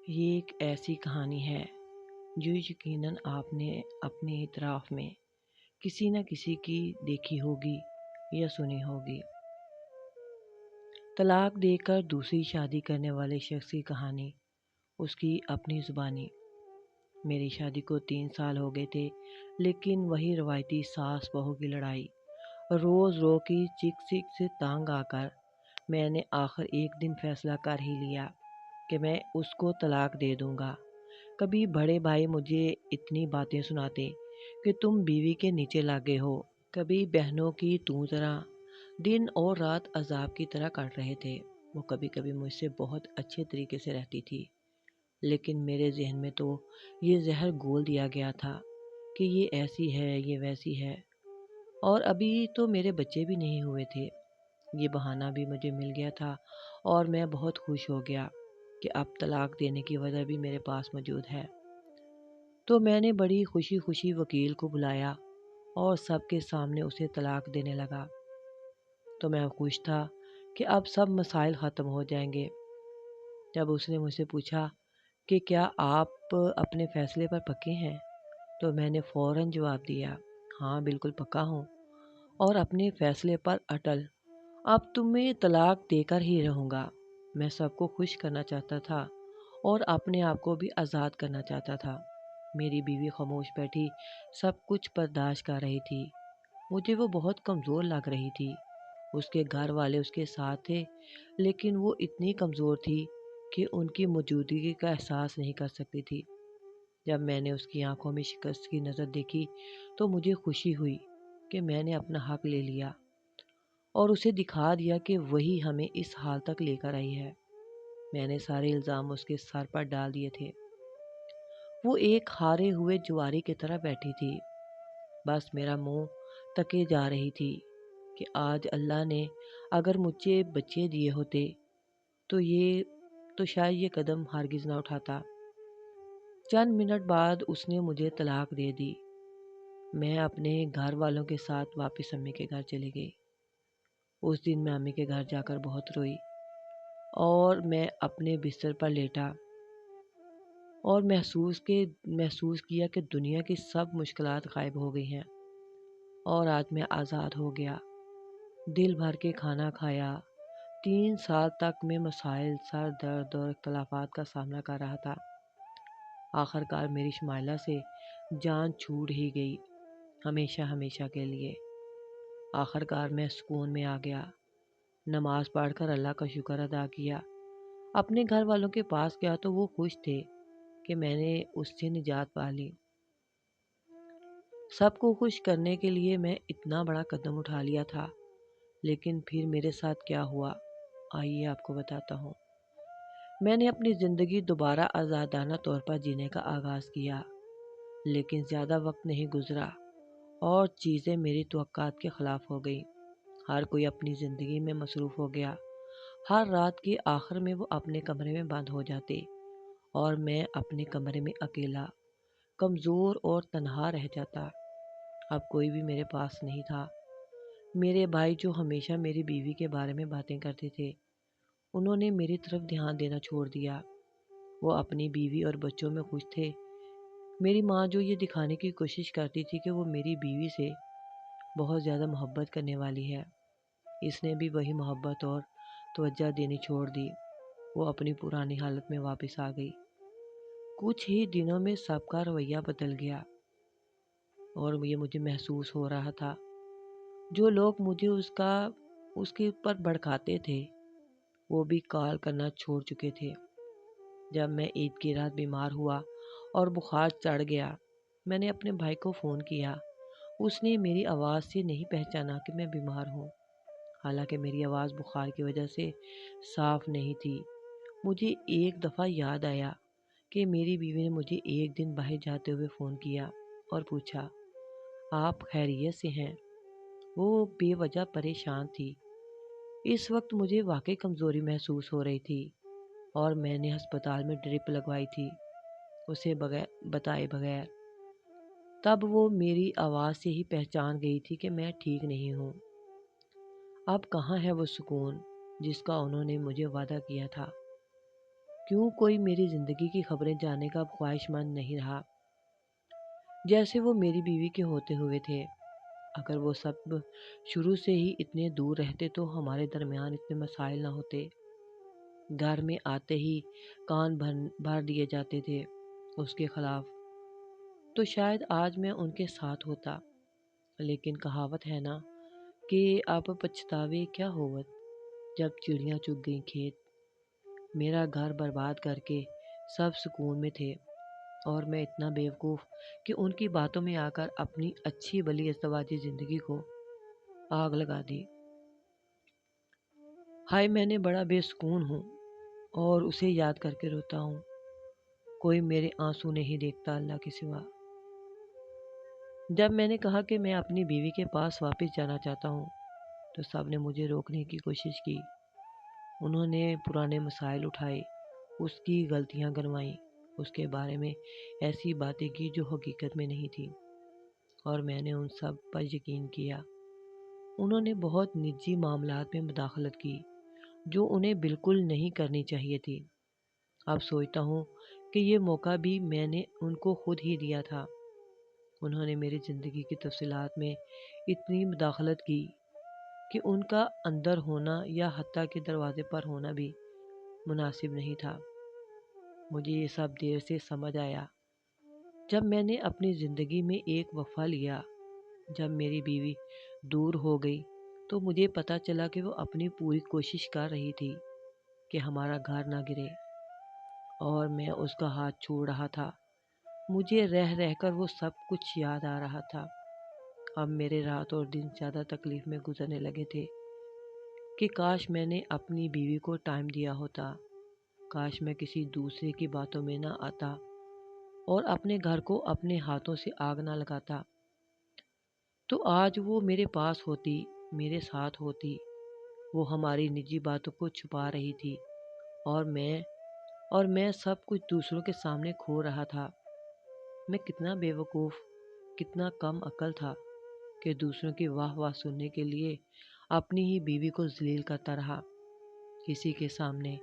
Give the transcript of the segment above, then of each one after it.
یہ ایک ایسی کہانی ہے جو یقیناً آپ نے اپنے اطراف میں کسی نہ کسی کی دیکھی ہوگی یا سنی ہوگی۔ طلاق دے کر دوسری شادی کرنے والے شخص کی کہانی، اس کی اپنی زبانی۔ میری شادی کو 3 سال ہو گئے تھے، لیکن وہی روایتی ساس بہو کی لڑائی، روز رو کی چک چک سے تانگ آ کر میں نے آخر ایک دن فیصلہ کر ہی لیا کہ میں اس کو طلاق دے دوں گا۔ کبھی بڑے بھائی مجھے اتنی باتیں سناتے کہ تم بیوی کے نیچے لاگے ہو، کبھی بہنوں کی طرح دن اور رات عذاب کی طرح کٹ رہے تھے۔ وہ کبھی کبھی مجھ سے بہت اچھے طریقے سے رہتی تھی، لیکن میرے ذہن میں تو یہ زہر گھول دیا گیا تھا کہ یہ ایسی ہے، یہ ویسی ہے، اور ابھی تو میرے بچے بھی نہیں ہوئے تھے۔ یہ بہانہ بھی مجھے مل گیا تھا اور میں بہت خوش ہو گیا کہ اب طلاق دینے کی وجہ بھی میرے پاس موجود ہے۔ تو میں نے بڑی خوشی خوشی وکیل کو بلایا اور سب کے سامنے اسے طلاق دینے لگا۔ تو میں خوش تھا کہ اب سب مسائل ختم ہو جائیں گے۔ جب اس نے مجھ سے پوچھا کہ کیا آپ اپنے فیصلے پر پکے ہیں، تو میں نے فوراً جواب دیا، ہاں بالکل پکا ہوں اور اپنے فیصلے پر اٹل۔ اب تمہیں طلاق دے کر ہی رہوں گا۔ میں سب کو خوش کرنا چاہتا تھا اور اپنے آپ کو بھی آزاد کرنا چاہتا تھا۔ میری بیوی خاموش بیٹھی سب کچھ برداشت کر رہی تھی۔ مجھے وہ بہت کمزور لگ رہی تھی۔ اس کے گھر والے اس کے ساتھ تھے، لیکن وہ اتنی کمزور تھی کہ ان کی موجودگی کا احساس نہیں کر سکتی تھی۔ جب میں نے اس کی آنکھوں میں شکست کی نظر دیکھی تو مجھے خوشی ہوئی کہ میں نے اپنا حق لے لیا اور اسے دکھا دیا کہ وہی ہمیں اس حال تک لے کر آئی ہے۔ میں نے سارے الزام اس کے سر پر ڈال دیے تھے۔ وہ ایک ہارے ہوئے جواری کی طرح بیٹھی تھی، بس میرا منہ تکے جا رہی تھی کہ آج اللہ نے اگر مجھے بچے دیے ہوتے تو شاید یہ قدم ہرگز نہ اٹھاتا۔ چند منٹ بعد اس نے مجھے طلاق دے دی۔ میں اپنے گھر والوں کے ساتھ واپس امی کے گھر چلی گئی۔ اس دن میں امی کے گھر جا کر بہت روئی اور میں اپنے بستر پر لیٹا اور محسوس کیا کہ دنیا کی سب مشکلات غائب ہو گئی ہیں اور آج میں آزاد ہو گیا۔ دل بھر کے کھانا کھایا۔ 3 سال تک میں مسائل، سر درد اور اختلافات کا سامنا کر رہا تھا۔ آخر کار میری شمائلہ سے جان چھوٹ ہی گئی، ہمیشہ ہمیشہ کے لیے۔ آخر کار میں سکون میں آ گیا۔ نماز پڑھ کر اللہ کا شکر ادا کیا۔ اپنے گھر والوں کے پاس گیا تو وہ خوش تھے کہ میں نے اس سے نجات پا لی۔ سب کو خوش کرنے کے لیے میں اتنا بڑا قدم اٹھا لیا تھا، لیکن پھر میرے ساتھ کیا ہوا، آئیے آپ کو بتاتا ہوں۔ میں نے اپنی زندگی دوبارہ آزادانہ طور پر جینے کا آغاز کیا، لیکن زیادہ وقت نہیں گزرا اور چیزیں میری توقعات کے خلاف ہو گئیں۔ ہر کوئی اپنی زندگی میں مصروف ہو گیا۔ ہر رات کے آخر میں وہ اپنے کمرے میں بند ہو جاتے اور میں اپنے کمرے میں اکیلا، کمزور اور تنہا رہ جاتا۔ اب کوئی بھی میرے پاس نہیں تھا۔ میرے بھائی جو ہمیشہ میری بیوی کے بارے میں باتیں کرتے تھے، انہوں نے میری طرف دھیان دینا چھوڑ دیا۔ وہ اپنی بیوی اور بچوں میں خوش تھے۔ میری ماں جو یہ دکھانے کی کوشش کرتی تھی کہ وہ میری بیوی سے بہت زیادہ محبت کرنے والی ہے، اس نے بھی وہی محبت اور توجہ دینی چھوڑ دی۔ وہ اپنی پرانی حالت میں واپس آ گئی۔ کچھ ہی دنوں میں سب کا رویہ بدل گیا اور یہ مجھے محسوس ہو رہا تھا۔ جو لوگ مجھے اس کے اوپر بھڑکاتے تھے، وہ بھی کال کرنا چھوڑ چکے تھے۔ جب میں عید کی رات بیمار ہوا اور بخار چڑھ گیا، میں نے اپنے بھائی کو فون کیا۔ اس نے میری آواز سے نہیں پہچانا کہ میں بیمار ہوں، حالانکہ میری آواز بخار کی وجہ سے صاف نہیں تھی۔ مجھے ایک دفعہ یاد آیا کہ میری بیوی نے مجھے ایک دن باہر جاتے ہوئے فون کیا اور پوچھا، آپ خیریت سے ہیں؟ وہ بے وجہ پریشان تھی۔ اس وقت مجھے واقعی کمزوری محسوس ہو رہی تھی اور میں نے ہسپتال میں ڈرپ لگوائی تھی اسے بتائے بغیر۔ تب وہ میری آواز سے ہی پہچان گئی تھی کہ میں ٹھیک نہیں ہوں۔ اب کہاں ہے وہ سکون جس کا انہوں نے مجھے وعدہ کیا تھا؟ کیوں کوئی میری زندگی کی خبریں جاننے کا خواہش مند نہیں رہا، جیسے وہ میری بیوی کے ہوتے ہوئے تھے؟ اگر وہ سب شروع سے ہی اتنے دور رہتے تو ہمارے درمیان اتنے مسائل نہ ہوتے۔ گھر میں آتے ہی کان بھر دیے جاتے تھے اس کے خلاف، تو شاید آج میں ان کے ساتھ ہوتا۔ لیکن کہاوت ہے نا کہ اب پچھتاوے کیا ہوت، جب چڑیاں چگ گئیں کھیت۔ میرا گھر برباد کر کے سب سکون میں تھے، اور میں اتنا بیوقوف کہ ان کی باتوں میں آ کر اپنی اچھی بلی ازدواجی زندگی کو آگ لگا دی۔ ہائے، میں نے بڑا بے سکون ہوں اور اسے یاد کر کے روتا ہوں۔ کوئی میرے آنسو نہیں دیکھتا اللہ کے سوا۔ جب میں نے کہا کہ میں اپنی بیوی کے پاس واپس جانا چاہتا ہوں تو سب نے مجھے روکنے کی کوشش کی۔ انہوں نے پرانے مسائل اٹھائے، اس کی غلطیاں گنوائیں، اس کے بارے میں ایسی باتیں کی جو حقیقت میں نہیں تھی، اور میں نے ان سب پر یقین کیا۔ انہوں نے بہت نجی معاملات میں مداخلت کی جو انہیں بالکل نہیں کرنی چاہیے تھی۔ اب سوچتا ہوں کہ یہ موقع بھی میں نے ان کو خود ہی دیا تھا۔ انہوں نے میری زندگی کی تفصیلات میں اتنی مداخلت کی کہ ان کا اندر ہونا یا حتیٰ کہ دروازے پر ہونا بھی مناسب نہیں تھا۔ مجھے یہ سب دیر سے سمجھ آیا جب میں نے اپنی زندگی میں ایک وقفہ لیا۔ جب میری بیوی دور ہو گئی تو مجھے پتہ چلا کہ وہ اپنی پوری کوشش کر رہی تھی کہ ہمارا گھر نہ گرے، اور میں اس کا ہاتھ چھوڑ رہا تھا۔ مجھے رہ رہ کر وہ سب کچھ یاد آ رہا تھا۔ اب میرے رات اور دن زیادہ تکلیف میں گزرنے لگے تھے کہ کاش میں نے اپنی بیوی کو ٹائم دیا ہوتا، کاش میں کسی دوسرے کی باتوں میں نہ آتا اور اپنے گھر کو اپنے ہاتھوں سے آگ نہ لگاتا، تو آج وہ میرے پاس ہوتی، میرے ساتھ ہوتی۔ وہ ہماری نجی باتوں کو چھپا رہی تھی، اور میں سب کچھ دوسروں کے سامنے کھو رہا تھا۔ میں کتنا بے وقوف، کتنا کم عقل تھا کہ دوسروں کی واہ واہ سننے کے لیے اپنی ہی بیوی کو ذلیل کرتا رہا، کسی کے سامنے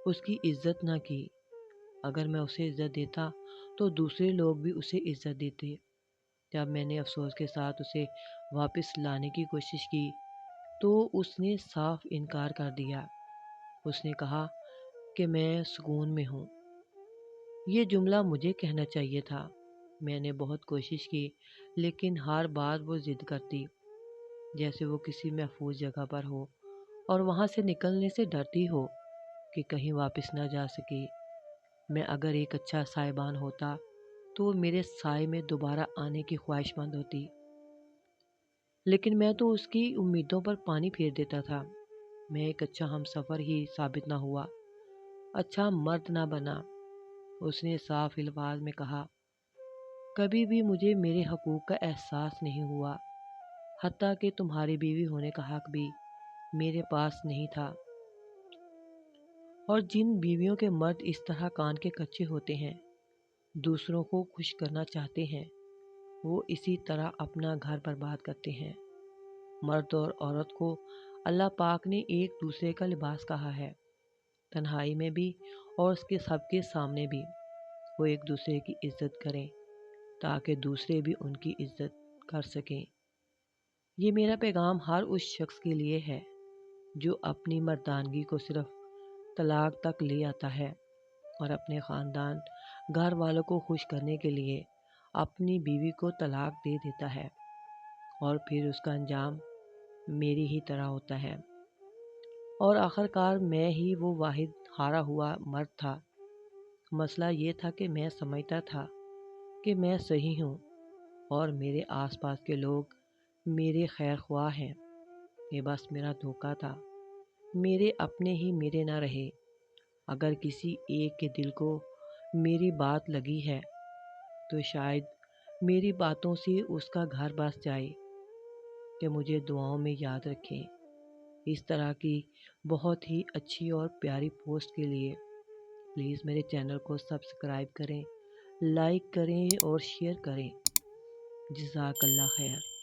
اس کی عزت نہ کی۔ اگر میں اسے عزت دیتا تو دوسرے لوگ بھی اسے عزت دیتے۔ جب میں نے افسوس کے ساتھ اسے واپس لانے کی کوشش کی تو اس نے صاف انکار کر دیا۔ اس نے کہا کہ میں سکون میں ہوں۔ یہ جملہ مجھے کہنا چاہیے تھا۔ میں نے بہت کوشش کی، لیکن ہر بار وہ ضد کرتی، جیسے وہ کسی محفوظ جگہ پر ہو اور وہاں سے نکلنے سے ڈرتی ہو کہ کہیں واپس نہ جا سکے۔ میں اگر ایک اچھا سائبان ہوتا تو وہ میرے سائے میں دوبارہ آنے کی خواہش مند ہوتی، لیکن میں تو اس کی امیدوں پر پانی پھیر دیتا تھا۔ میں ایک اچھا ہم سفر ہی ثابت نہ ہوا، اچھا مرد نہ بنا۔ اس نے صاف الفاظ میں کہا، کبھی بھی مجھے میرے حقوق کا احساس نہیں ہوا، حتیٰ کہ تمہاری بیوی ہونے کا حق بھی میرے پاس نہیں تھا۔ اور جن بیویوں کے مرد اس طرح کان کے کچے ہوتے ہیں، دوسروں کو خوش کرنا چاہتے ہیں، وہ اسی طرح اپنا گھر برباد کرتے ہیں۔ مرد اور عورت کو اللہ پاک نے ایک دوسرے کا لباس کہا ہے، تنہائی میں بھی اور اس کے سب کے سامنے بھی۔ وہ ایک دوسرے کی عزت کریں تاکہ دوسرے بھی ان کی عزت کر سکیں۔ یہ میرا پیغام ہر اس شخص کے لیے ہے جو اپنی مردانگی کو صرف طلاق تک لے آتا ہے اور اپنے خاندان، گھر والوں کو خوش کرنے کے لیے اپنی بیوی کو طلاق دے دیتا ہے، اور پھر اس کا انجام میری ہی طرح ہوتا ہے۔ اور آخر کار میں ہی وہ واحد ہارا ہوا مرد تھا۔ مسئلہ یہ تھا کہ میں سمجھتا تھا کہ میں صحیح ہوں اور میرے آس پاس کے لوگ میرے خیر خواہ ہیں۔ یہ بس میرا دھوکہ تھا۔ میرے اپنے ہی میرے نہ رہے۔ اگر کسی ایک کے دل کو میری بات لگی ہے تو شاید میری باتوں سے اس کا گھر بس جائے۔ کہ مجھے دعاؤں میں یاد رکھیں۔ اس طرح کی بہت ہی اچھی اور پیاری پوسٹ کے لیے پلیز میرے چینل کو سبسکرائب کریں، لائک کریں اور شیئر کریں۔ جزاک اللہ خیر۔